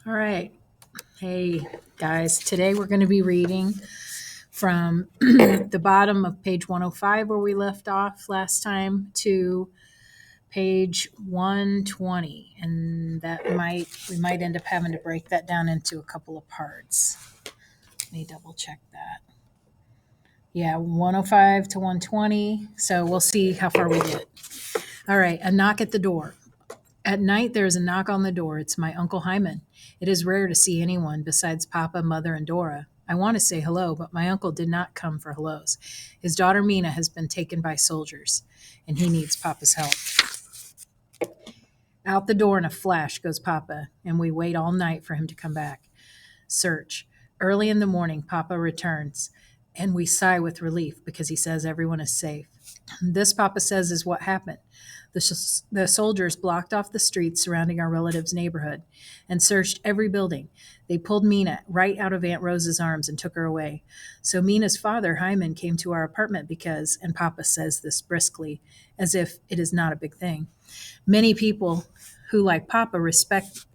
All right. Hey, guys. Today we're going to be reading from the bottom of page 105 where we left off last time to page 120. And we might end up having to break that down into a couple of parts. Let me double check that. Yeah, 105 to 120. So we'll see how far we get. All right. A knock at the door. At night, there is a knock on the door. It's my Uncle Hyman. It is rare to see anyone besides Papa, Mother, and Dora. I want to say hello, but my uncle did not come for hellos. His daughter Mina has been taken by soldiers, and he needs Papa's help. Out the door in a flash goes Papa, and we wait all night for him to come back. Search. Early in the morning, Papa returns, and we sigh with relief because he says everyone is safe. This, Papa says, is what happened. The soldiers blocked off the streets surrounding our relative's neighborhood and searched every building. They pulled Mina right out of Aunt Rose's arms and took her away. So Mina's father, Hyman, came to our apartment because, and Papa says this briskly, as if it is not a big thing. Many people who like Papa and respect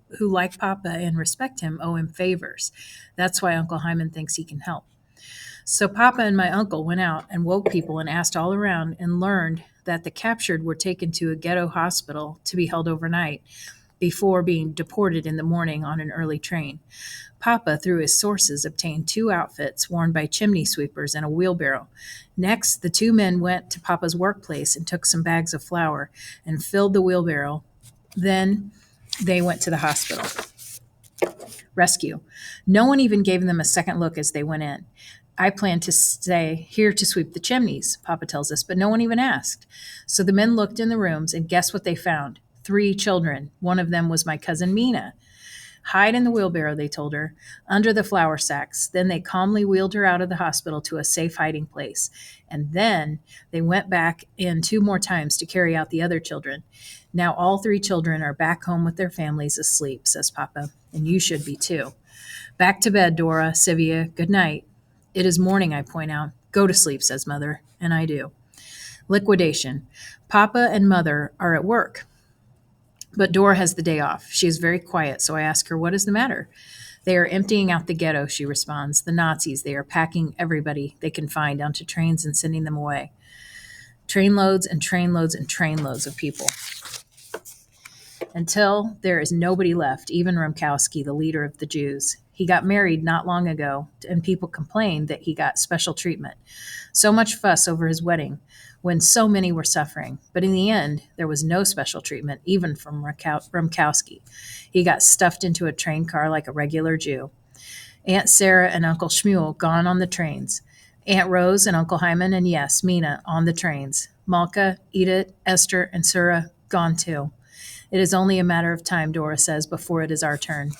him owe him favors. That's why Uncle Hyman thinks he can help. So Papa and my uncle went out and woke people and asked all around and learned that the captured were taken to a ghetto hospital to be held overnight before being deported in the morning on an early train. Papa, through his sources, obtained 2 outfits worn by chimney sweepers and a wheelbarrow. Next, the 2 men went to Papa's workplace and took some bags of flour and filled the wheelbarrow. Then they went to the hospital. Rescue. No one even gave them a second look as they went in. I planned to stay here to sweep the chimneys, Papa tells us, but no one even asked. So the men looked in the rooms, and guess what they found? 3 children. One of them was my cousin Mina. Hide in the wheelbarrow, they told her, under the flour sacks. Then they calmly wheeled her out of the hospital to a safe hiding place. And then they went back in 2 more times to carry out the other children. Now all 3 children are back home with their families asleep, says Papa, and you should be too. Back to bed, Dora, Sivia, good night. It is morning, I point out. Go to sleep, says Mother, and I do. Liquidation. Papa and Mother are at work, but Dora has the day off. She is very quiet, so I ask her, what is the matter? They are emptying out the ghetto, she responds. The Nazis, they are packing everybody they can find onto trains and sending them away. Trainloads and trainloads and trainloads of people. Until there is nobody left, even Rumkowski, the leader of the Jews. He got married not long ago, and people complained that he got special treatment. So much fuss over his wedding, when so many were suffering. But in the end, there was no special treatment, even from Rumkowski. He got stuffed into a train car like a regular Jew. Aunt Sarah and Uncle Shmuel gone on the trains. Aunt Rose and Uncle Hyman and, yes, Mina on the trains. Malka, Edith, Esther, and Sura gone too. It is only a matter of time, Dora says, before it is our turn.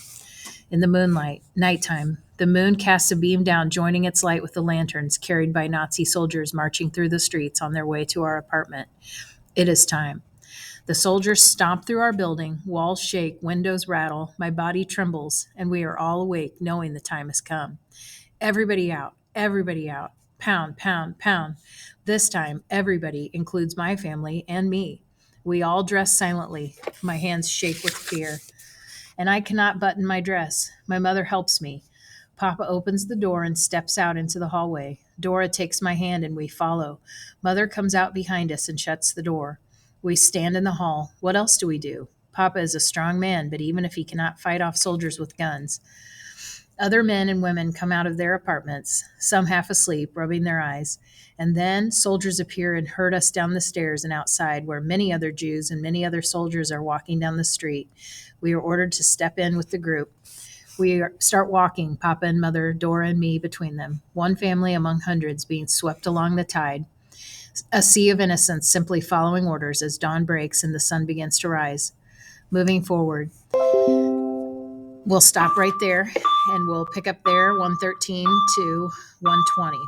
In the moonlight, nighttime, the moon casts a beam down, joining its light with the lanterns carried by Nazi soldiers marching through the streets on their way to our apartment. It is time. The soldiers stomp through our building, walls shake, windows rattle, my body trembles, and we are all awake, knowing the time has come. Everybody out, everybody out. Pound, pound, pound. This time, everybody includes my family and me. We all dress silently. My hands shake with fear. And I cannot button my dress. My mother helps me. Papa opens the door and steps out into the hallway. Dora takes my hand and we follow. Mother comes out behind us and shuts the door. We stand in the hall. What else do we do? Papa is a strong man, but even if he cannot fight off soldiers with guns. Other men and women come out of their apartments, some half asleep, rubbing their eyes. And then soldiers appear and herd us down the stairs and outside, where many other Jews and many other soldiers are walking down the street. We are ordered to step in with the group. We start walking, Papa and Mother, Dora and me between them, one family among hundreds being swept along the tide. A sea of innocents simply following orders as dawn breaks and the sun begins to rise. Moving forward. We'll stop right there, and we'll pick up there 113 to 120.